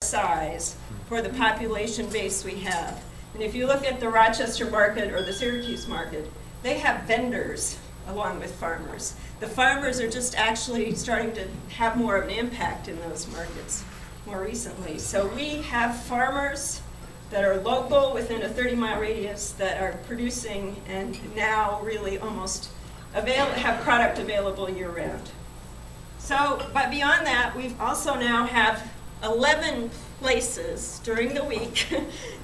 size for the population base we have. And if you look at the Rochester market or the Syracuse market, they have vendors along with farmers. The farmers are just actually starting to have more of an impact in those markets more recently. So we have farmers that are local within a 30-mile radius that are producing and now really almost have product available year-round. So, but beyond that, we've also now have 11 places during the week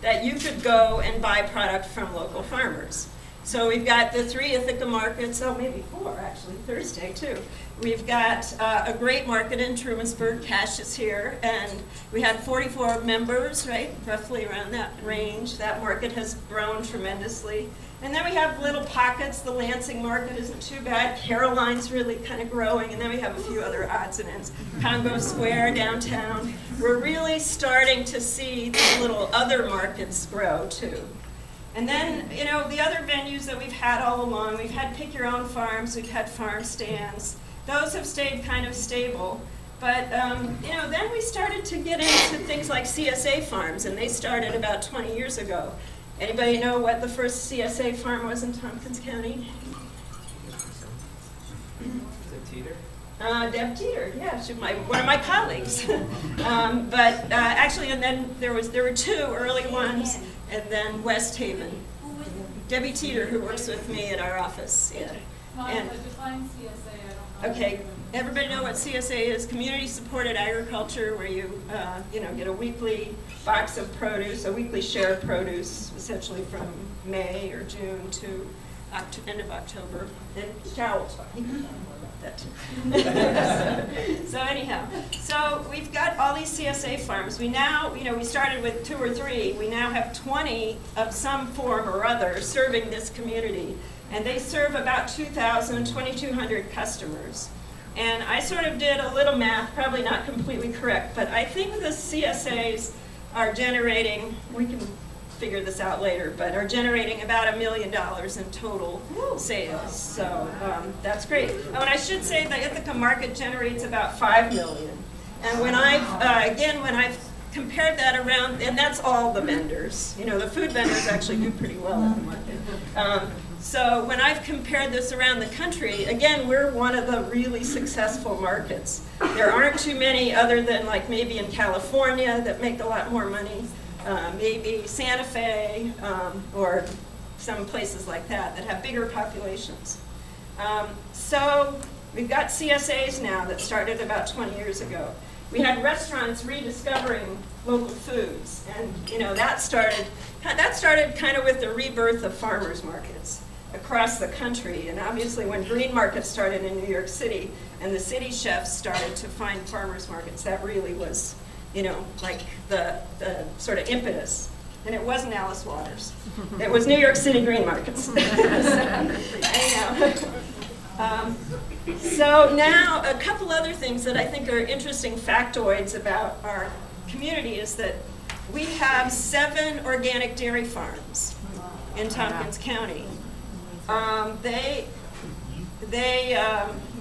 that you could go and buy product from local farmers. So we've got the 3 Ithaca markets, oh maybe 4 actually, Thursday too. We've got a great market in Trumansburg, Cash is here, and we had 44 members, right, roughly around that range. That market has grown tremendously. And then we have little pockets. The Lansing market isn't too bad. Caroline's really kind of growing, and then we have a few other odds and ends. Congo Square downtown. We're really starting to see the little other markets grow too. And then, you know, the other venues that we've had all along, we've had pick your own farms, we've had farm stands. Those have stayed kind of stable. But, you know, then we started to get into things like CSA farms, and they started about 20 years ago. Anybody know what the first CSA farm was in Tompkins County? Deb Teeter, yeah, she's one of my colleagues. Actually, and then there were 2 early ones, and then West Haven. Debbie Teeter, who works with me at our office. Yeah. And, define CSA, I don't know. Okay, everybody know what CSA is? Community supported agriculture, where you, you know, get a weekly box of produce, a weekly share of produce, essentially from May or June to end of October. And Carol will talk more about that too. So anyhow, so we've got all these CSA farms. We now, you know, we started with 2 or 3. We now have 20 of some form or other serving this community. And they serve about 2,200 customers. And I sort of did a little math, probably not completely correct, but I think the CSAs are generating, we can figure this out later, but are generating about $1 million in total sales. So that's great. And I should say the Ithaca market generates about $5 million. And when I've compared that around, and that's all the vendors. You know, the food vendors actually do pretty well at the market. So when I've compared this around the country, again, we're one of the really successful markets. There aren't too many other than like maybe in California that make a lot more money, maybe Santa Fe, or some places like that that have bigger populations. So we've got CSAs now that started about 20 years ago. We had restaurants rediscovering local foods, and you know that started kind of with the rebirth of farmers markets across the country. And obviously when green markets started in New York City and the city chefs started to find farmers markets, that really was, you know, like the sort of impetus. And it wasn't Alice Waters. It was New York City green markets. So now a couple other things that I think are interesting factoids about our community is that we have 7 organic dairy farms in Tompkins County. We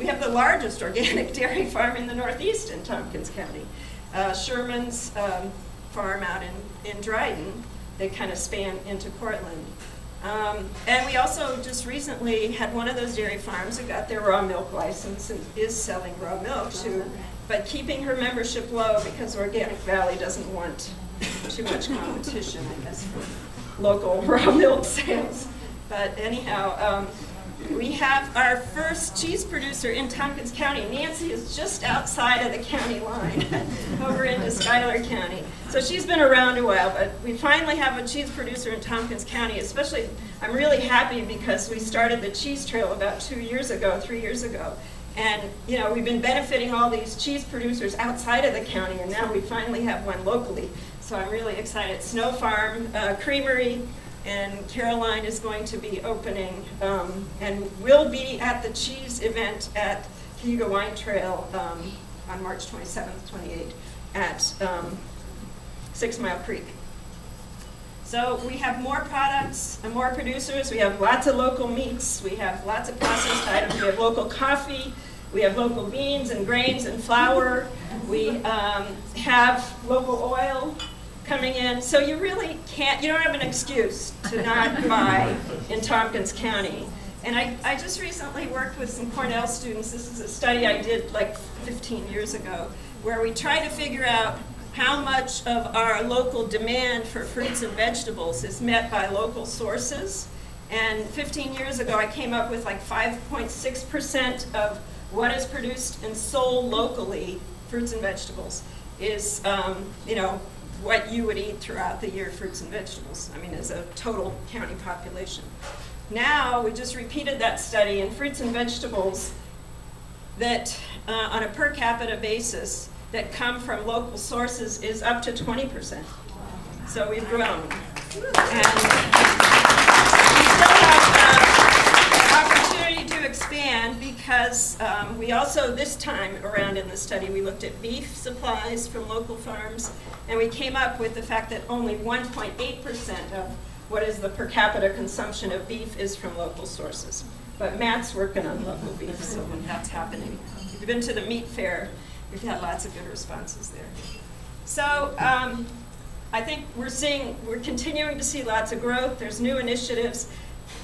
have the largest organic dairy farm in the Northeast in Tompkins County. Sherman's farm out in Dryden, they kind of span into Portland. And we also just recently had one of those dairy farms that got their raw milk license and is selling raw milk too, but keeping her membership low because Organic Valley doesn't want too much competition, I guess, for local raw milk sales. But anyhow, we have our first cheese producer in Tompkins County. Nancy is just outside of the county line, over into Schuyler County. So she's been around a while, but we finally have a cheese producer in Tompkins County. Especially, I'm really happy because we started the cheese trail about 3 years ago. And you know, we've been benefiting all these cheese producers outside of the county, and now we finally have one locally. So I'm really excited. Snow Farm Creamery, and Caroline is going to be opening, and will be at the cheese event at Cayuga Wine Trail on March 27th, 28th at 6 Mile Creek. So we have more products and more producers. We have lots of local meats. We have lots of processed items. We have local coffee. We have local beans and grains and flour. We have local oil coming in. So you really can't, you don't have an excuse to not buy in Tompkins County. And I just recently worked with some Cornell students. This is a study I did like 15 years ago, where we tried to figure out how much of our local demand for fruits and vegetables is met by local sources. And 15 years ago, I came up with like 5.6% of what is produced and sold locally, fruits and vegetables, is you know, what you would eat throughout the year, fruits and vegetables. I mean, as a total county population. Now, we just repeated that study, and fruits and vegetables that, on a per capita basis, that come from local sources is up to 20%. So we've grown. And we still have opportunity to expand because we also, this time around in the study, we looked at beef supplies from local farms, and we came up with the fact that only 1.8% of what is the per capita consumption of beef is from local sources. But Matt's working on local beef, so that's happening. If you've been to the meat fair, we've had lots of good responses there. So I think we're continuing to see lots of growth. There's new initiatives.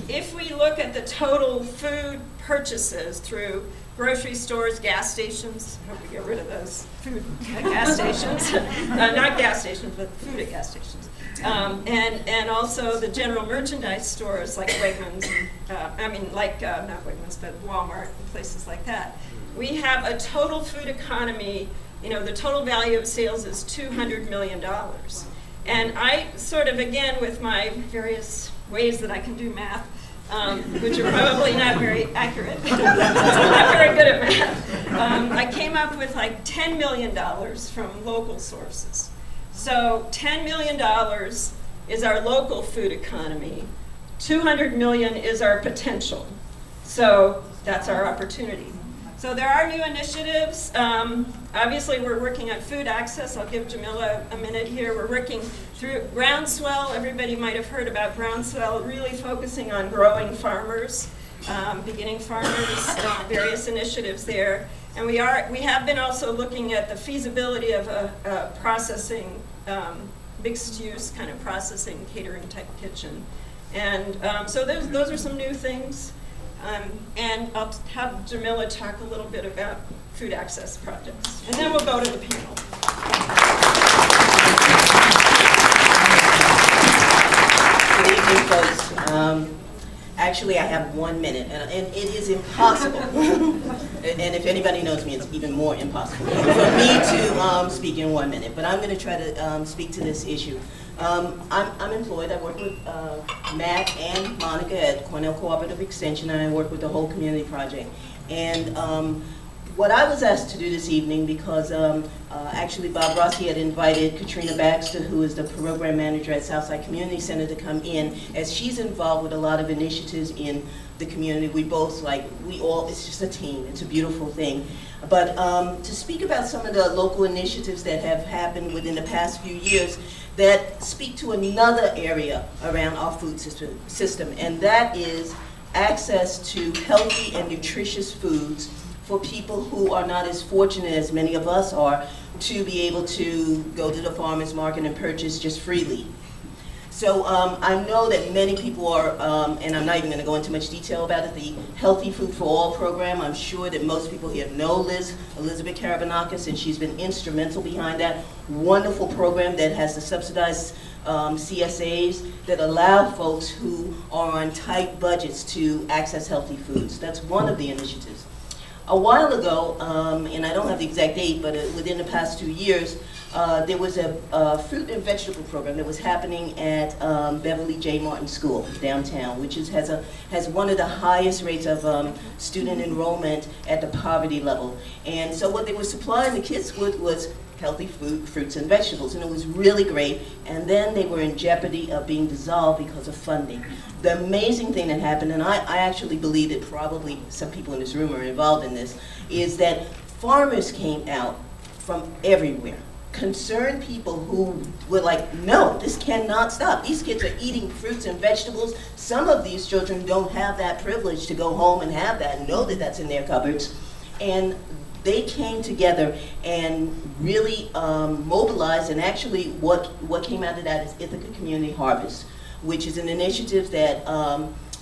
If we look at the total food purchases through grocery stores, gas stations, I hope we get rid of those food at gas stations, not gas stations, but food at gas stations. And also the general merchandise stores like Wegmans, not Wegmans, but Walmart and places like that. We have a total food economy, you know, the total value of sales is $200 million. And I sort of, again, with my various ways that I can do math, which are probably not very accurate, I'm not very good at math, I came up with like $10 million from local sources. So $10 million is our local food economy. $200 million is our potential. So that's our opportunity. So there are new initiatives. Obviously, we're working on food access. I'll give Jamila a minute here. We're working through Groundswell. Everybody might have heard about Groundswell, really focusing on growing farmers, beginning farmers, various initiatives there. And we have been also looking at the feasibility of a processing, mixed-use kind of processing, catering type kitchen. And so those are some new things. And I'll have Jamila talk a little bit about food access projects. And then we'll go to the panel. Good evening, folks. Actually, I have 1 minute, and it is impossible. And if anybody knows me, it's even more impossible for me to speak in 1 minute. But I'm going to try to speak to this issue. I'm employed. I work with Matt and Monica at Cornell Cooperative Extension, and I work with the whole community project. And what I was asked to do this evening, because actually Bob Rossi had invited Katrina Baxter, who is the program manager at Southside Community Center, to come in, as she's involved with a lot of initiatives in the community. It's just a team. It's a beautiful thing. But to speak about some of the local initiatives that have happened within the past few years that speak to another area around our food system, and that is access to healthy and nutritious foods for people who are not as fortunate as many of us are to be able to go to the farmer's market and purchase just freely. So I know that many people are, and I'm not even going to go into much detail about it, the Healthy Food for All program. I'm sure that most people here know Elizabeth Karabanakis, and she's been instrumental behind that wonderful program that has the subsidized CSAs that allow folks who are on tight budgets to access healthy foods. That's one of the initiatives. A while ago, and I don't have the exact date, but within the past 2 years, there was a fruit and vegetable program that was happening at Beverly J. Martin School downtown, which has one of the highest rates of student enrollment at the poverty level. And so what they were supplying the kids with was healthy fruits and vegetables, and it was really great. And then they were in jeopardy of being dissolved because of funding. The amazing thing that happened, and I actually believe that probably some people in this room are involved in this, is that farmers came out from everywhere. Concerned people who were like, no, this cannot stop. These kids are eating fruits and vegetables. Some of these children don't have that privilege to go home and have that and know that that's in their cupboards. And they came together and really mobilized, and actually what came out of that is Ithaca Community Harvest, which is an initiative that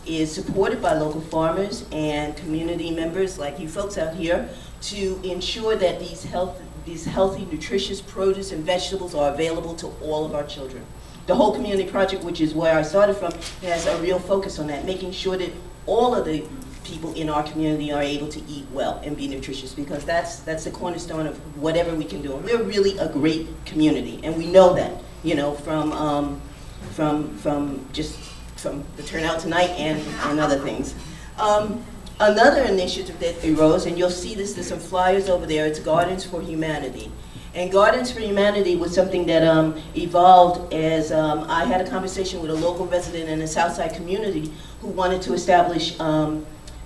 is supported by local farmers and community members like you folks out here to ensure that these healthy, nutritious produce and vegetables are available to all of our children. The whole community project, which is where I started from, has a real focus on that, making sure that all of the people in our community are able to eat well and be nutritious, because that's the cornerstone of whatever we can do. And we're really a great community, and we know that, you know, from the turnout tonight and other things. Another initiative that arose, and you'll see this, there's some flyers over there, it's Gardens for Humanity. And Gardens for Humanity was something that evolved as I had a conversation with a local resident in the Southside community who wanted to establish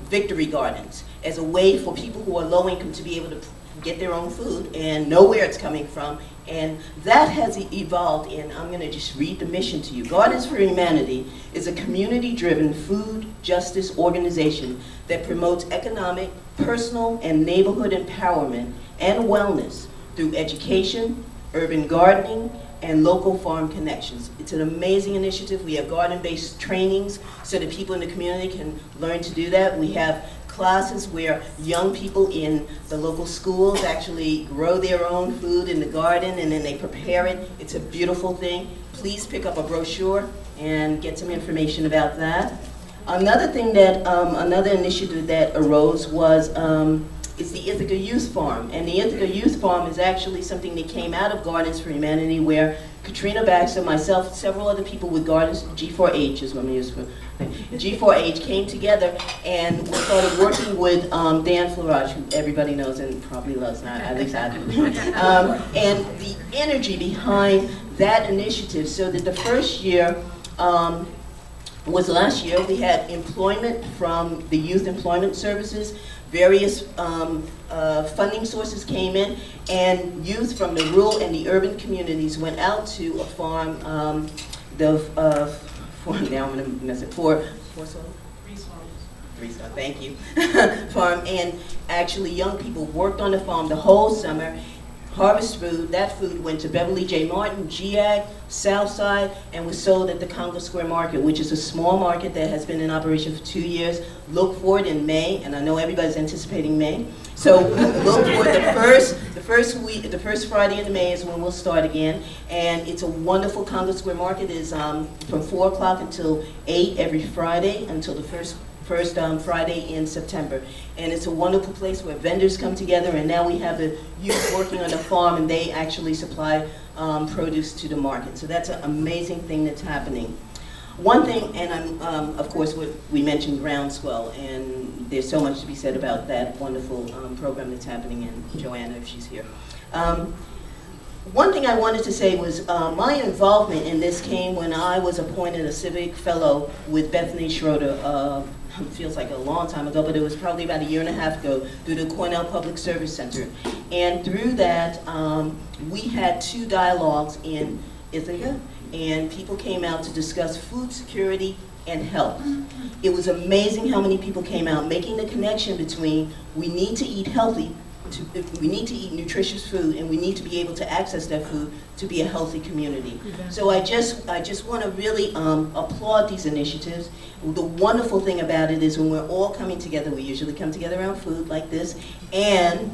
victory gardens as a way for people who are low income to be able to get their own food and know where it's coming from. And that has evolved, and I'm going to just read the mission to you. Gardens for Humanity is a community-driven food justice organization that promotes economic, personal, and neighborhood empowerment and wellness through education, urban gardening, and local farm connections. It's an amazing initiative. We have garden-based trainings so that people in the community can learn to do that. We have classes where young people in the local schools actually grow their own food in the garden and then they prepare it. It's a beautiful thing. Please pick up a brochure and get some information about that. Another thing that, another initiative that arose was is the Ithaca Youth Farm. And the Ithaca Youth Farm is actually something that came out of Gardens for Humanity, where Katrina Baxter, myself, several other people with Gardens, G4H is what I'm used for, G4H came together and we started working with Dan Flarage, who everybody knows and probably loves, at least I do. And the energy behind that initiative, so that the first year was last year. We had employment from the Youth Employment Services. Various funding sources came in, and youth from the rural and the urban communities went out to a farm, now I'm going to mess it, thank you, farm, and actually young people worked on the farm the whole summer. Harvest food, that food went to Beverly J. Martin, GAG, Southside, and was sold at the Congo Square Market, which is a small market that has been in operation for 2 years. Look for it in May, and I know everybody's anticipating May. So look for it. The first Friday in May is when we'll start again. And it's a wonderful Congo Square Market. It is from 4 o'clock until 8 every Friday, until the first Friday in September. And it's a wonderful place where vendors come together, and now we have the youth working on the farm, and they actually supply produce to the market. So that's an amazing thing that's happening. One thing, and of course, we mentioned Groundswell, and there's so much to be said about that wonderful program that's happening, and Joanna, if she's here. One thing I wanted to say was my involvement in this came when I was appointed a civic fellow with Bethany Schroeder. Feels like a long time ago, but it was probably about 1.5 years ago, through the Cornell Public Service Center. And through that, we had 2 dialogues in Ithaca, and people came out to discuss food security and health. It was amazing how many people came out, making the connection between we need to eat healthy, we need to eat nutritious food, and we need to be able to access that food to be a healthy community. So I just want to really applaud these initiatives. The wonderful thing about it is when we're all coming together, we usually come together around food like this, and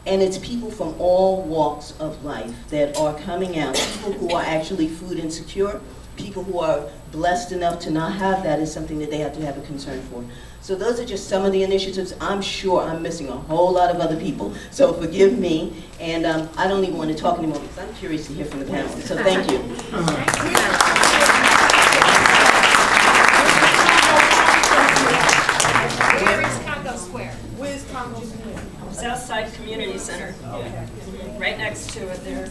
it's people from all walks of life that are coming out, people who are actually food insecure, people who are blessed enough to not have that is something that they have to have a concern for. So those are just some of the initiatives. I'm sure I'm missing a whole lot of other people, so forgive me, and I don't even want to talk anymore because I'm curious to hear from the panel, so thank you. Where is Congo Square? Where's Congo Square? Southside Community Center, right next to it there.